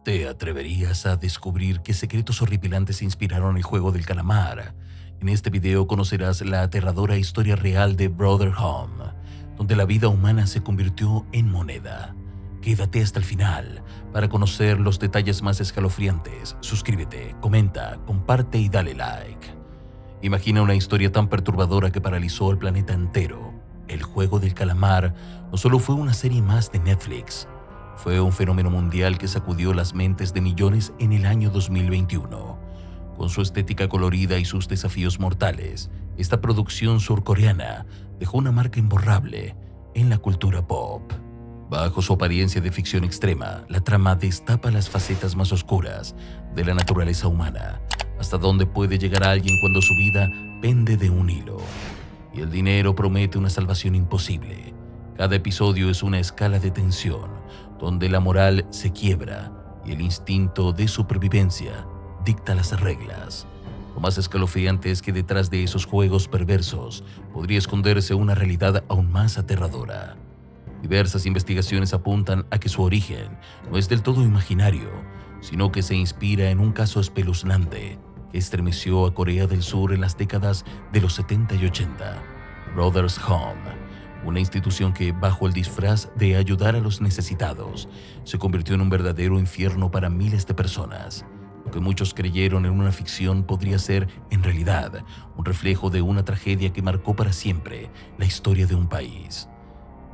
¿Te atreverías a descubrir qué secretos horripilantes inspiraron el juego del calamar? En este video conocerás la aterradora historia real de Brother Home, donde la vida humana se convirtió en moneda. Quédate hasta el final para conocer los detalles más escalofriantes. Suscríbete, comenta, comparte y dale like. Imagina una historia tan perturbadora que paralizó al planeta entero. El juego del calamar no solo fue una serie más de Netflix, fue un fenómeno mundial que sacudió las mentes de millones en el año 2021. Con su estética colorida y sus desafíos mortales, esta producción surcoreana dejó una marca imborrable en la cultura pop. Bajo su apariencia de ficción extrema, la trama destapa las facetas más oscuras de la naturaleza humana, hasta dónde puede llegar alguien cuando su vida pende de un hilo y el dinero promete una salvación imposible. Cada episodio es una escala de tensión, donde la moral se quiebra y el instinto de supervivencia dicta las reglas. Lo más escalofriante es que detrás de esos juegos perversos podría esconderse una realidad aún más aterradora. Diversas investigaciones apuntan a que su origen no es del todo imaginario, sino que se inspira en un caso espeluznante que estremeció a Corea del Sur en las décadas de los 70 y 80. Brothers Home, una institución que, bajo el disfraz de ayudar a los necesitados, se convirtió en un verdadero infierno para miles de personas. Lo que muchos creyeron en una ficción podría ser, en realidad, un reflejo de una tragedia que marcó para siempre la historia de un país.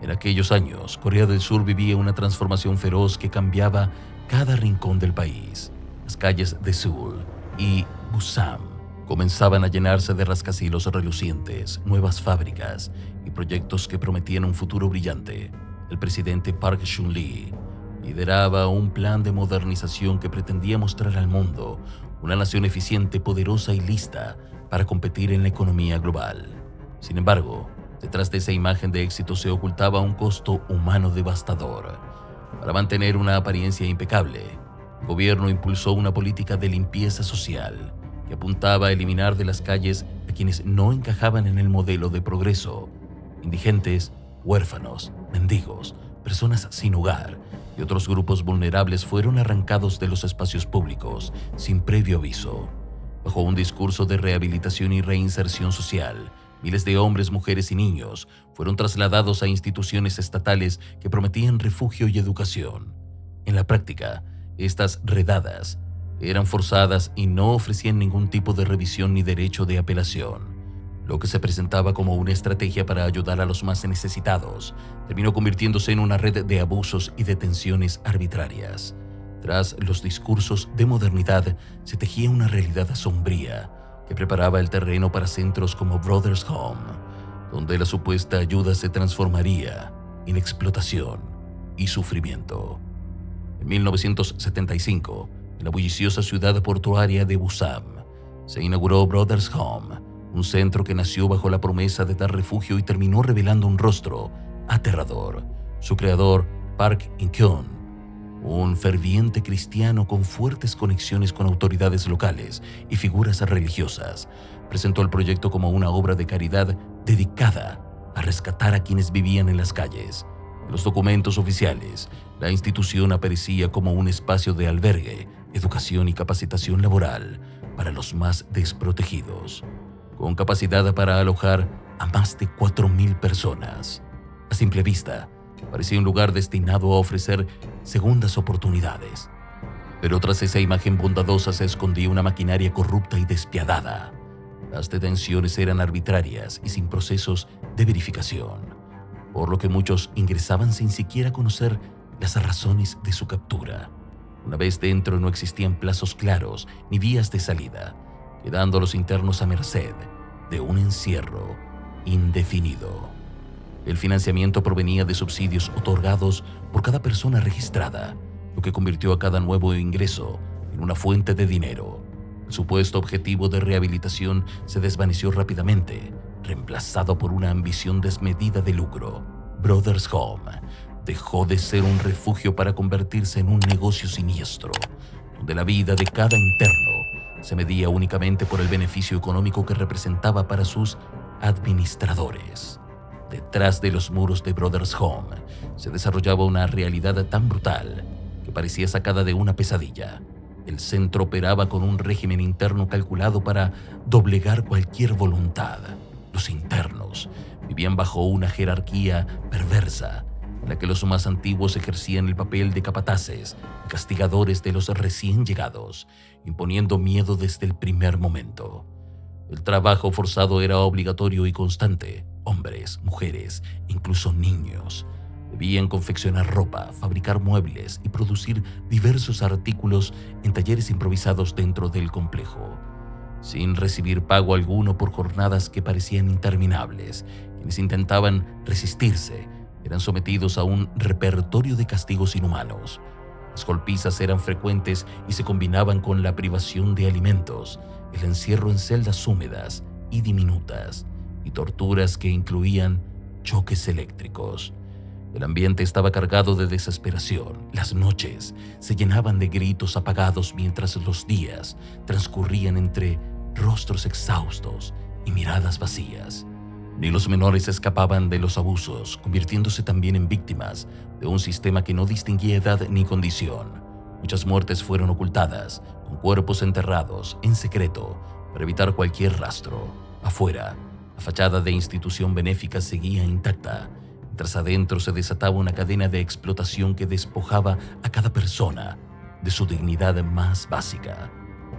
En aquellos años, Corea del Sur vivía una transformación feroz que cambiaba cada rincón del país. Las calles de Seúl y Busan comenzaban a llenarse de rascacielos relucientes, nuevas fábricas y proyectos que prometían un futuro brillante. El presidente Park Chung-lee lideraba un plan de modernización que pretendía mostrar al mundo una nación eficiente, poderosa y lista para competir en la economía global. Sin embargo, detrás de esa imagen de éxito se ocultaba un costo humano devastador. Para mantener una apariencia impecable, el gobierno impulsó una política de limpieza social que apuntaba a eliminar de las calles a quienes no encajaban en el modelo de progreso: indigentes, huérfanos, mendigos, personas sin hogar y otros grupos vulnerables fueron arrancados de los espacios públicos sin previo aviso. Bajo un discurso de rehabilitación y reinserción social, miles de hombres, mujeres y niños fueron trasladados a instituciones estatales que prometían refugio y educación. En la práctica, estas redadas eran forzadas y no ofrecían ningún tipo de revisión ni derecho de apelación. Lo que se presentaba como una estrategia para ayudar a los más necesitados terminó convirtiéndose en una red de abusos y detenciones arbitrarias. Tras los discursos de modernidad se tejía una realidad sombría que preparaba el terreno para centros como Brothers Home, donde la supuesta ayuda se transformaría en explotación y sufrimiento. En 1975, en la bulliciosa ciudad portuaria de Busan, se inauguró Brothers Home, un centro que nació bajo la promesa de dar refugio y terminó revelando un rostro aterrador. Su creador, Park In-kyun, un ferviente cristiano con fuertes conexiones con autoridades locales y figuras religiosas, presentó el proyecto como una obra de caridad dedicada a rescatar a quienes vivían en las calles. En los documentos oficiales, la institución aparecía como un espacio de albergue, educación y capacitación laboral para los más desprotegidos, con capacidad para alojar a más de 4,000 personas. A simple vista, parecía un lugar destinado a ofrecer segundas oportunidades. Pero tras esa imagen bondadosa se escondía una maquinaria corrupta y despiadada. Las detenciones eran arbitrarias y sin procesos de verificación, por lo que muchos ingresaban sin siquiera conocer las razones de su captura. Una vez dentro no existían plazos claros ni vías de salida, quedando a los internos a merced de un encierro indefinido. El financiamiento provenía de subsidios otorgados por cada persona registrada, lo que convirtió a cada nuevo ingreso en una fuente de dinero. El supuesto objetivo de rehabilitación se desvaneció rápidamente, reemplazado por una ambición desmedida de lucro. Brothers Home dejó de ser un refugio para convertirse en un negocio siniestro, donde la vida de cada interno se medía únicamente por el beneficio económico que representaba para sus administradores. Detrás de los muros de Brothers Home se desarrollaba una realidad tan brutal que parecía sacada de una pesadilla. El centro operaba con un régimen interno calculado para doblegar cualquier voluntad. Los internos vivían bajo una jerarquía perversa, en la que los más antiguos ejercían el papel de capataces y castigadores de los recién llegados, imponiendo miedo desde el primer momento. El trabajo forzado era obligatorio y constante. Hombres, mujeres, incluso niños debían confeccionar ropa, fabricar muebles y producir diversos artículos en talleres improvisados dentro del complejo, sin recibir pago alguno por jornadas que parecían interminables. Quienes intentaban resistirse eran sometidos a un repertorio de castigos inhumanos. Las golpizas eran frecuentes y se combinaban con la privación de alimentos, el encierro en celdas húmedas y diminutas, y torturas que incluían choques eléctricos. El ambiente estaba cargado de desesperación. Las noches se llenaban de gritos apagados mientras los días transcurrían entre rostros exhaustos y miradas vacías. Ni los menores escapaban de los abusos, convirtiéndose también en víctimas de un sistema que no distinguía edad ni condición. Muchas muertes fueron ocultadas, con cuerpos enterrados en secreto para evitar cualquier rastro. Afuera, la fachada de institución benéfica seguía intacta, mientras adentro se desataba una cadena de explotación que despojaba a cada persona de su dignidad más básica.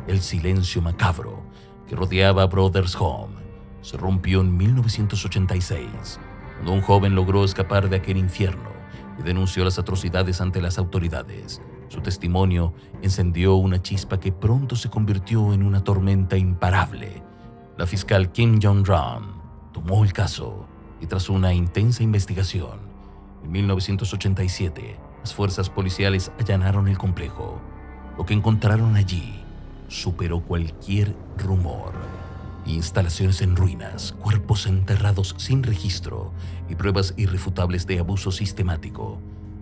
El silencio macabro que rodeaba a Brothers Home se rompió en 1986, cuando un joven logró escapar de aquel infierno y denunció las atrocidades ante las autoridades. Su testimonio encendió una chispa que pronto se convirtió en una tormenta imparable. La fiscal Kim Jong-ran tomó el caso y tras una intensa investigación, en 1987, las fuerzas policiales allanaron el complejo. Lo que encontraron allí superó cualquier rumor. Instalaciones en ruinas, cuerpos enterrados sin registro y pruebas irrefutables de abuso sistemático.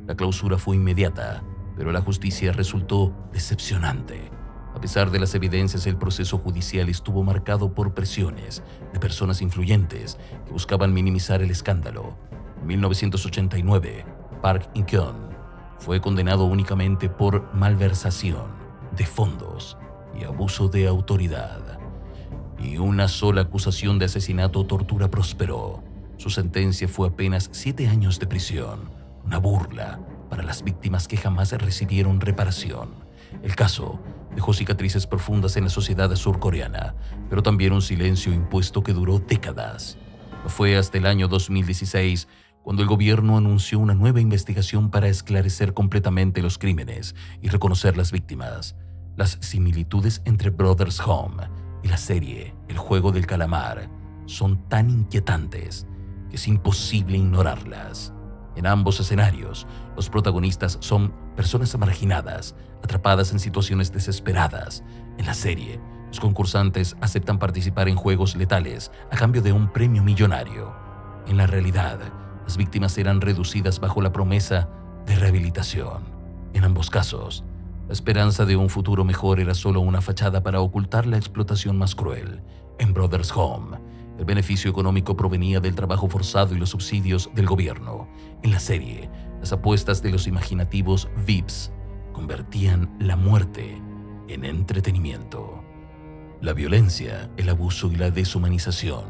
La clausura fue inmediata, pero la justicia resultó decepcionante. A pesar de las evidencias, el proceso judicial estuvo marcado por presiones de personas influyentes que buscaban minimizar el escándalo. En 1989, Park In-keun fue condenado únicamente por malversación de fondos y abuso de autoridad. Ni una sola acusación de asesinato o tortura prosperó. Su sentencia fue apenas 7 años de prisión, una burla para las víctimas que jamás recibieron reparación. El caso dejó cicatrices profundas en la sociedad surcoreana, pero también un silencio impuesto que duró décadas. No fue hasta el año 2016 cuando el gobierno anunció una nueva investigación para esclarecer completamente los crímenes y reconocer las víctimas. Las similitudes entre Brothers Home y la serie El Juego del Calamar son tan inquietantes que es imposible ignorarlas. En ambos escenarios, los protagonistas son personas marginadas, atrapadas en situaciones desesperadas. En la serie, los concursantes aceptan participar en juegos letales a cambio de un premio millonario. En la realidad, las víctimas eran reducidas bajo la promesa de rehabilitación. En ambos casos, la esperanza de un futuro mejor era solo una fachada para ocultar la explotación más cruel. En Brothers Home, el beneficio económico provenía del trabajo forzado y los subsidios del gobierno. En la serie, las apuestas de los imaginativos VIPs convertían la muerte en entretenimiento. La violencia, el abuso y la deshumanización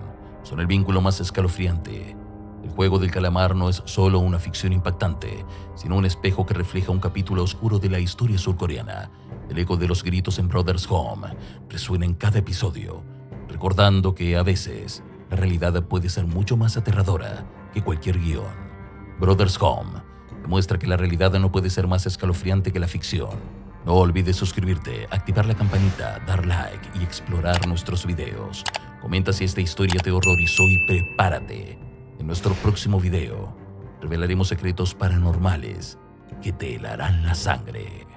son el vínculo más escalofriante. El Juego del Calamar no es solo una ficción impactante, sino un espejo que refleja un capítulo oscuro de la historia surcoreana. El eco de los gritos en Brothers Home resuena en cada episodio, recordando que a veces la realidad puede ser mucho más aterradora que cualquier guión. Brothers Home demuestra que la realidad no puede ser más escalofriante que la ficción. No olvides suscribirte, activar la campanita, dar like y explorar nuestros videos. Comenta si esta historia te horrorizó y prepárate. En nuestro próximo video revelaremos secretos paranormales que te helarán la sangre.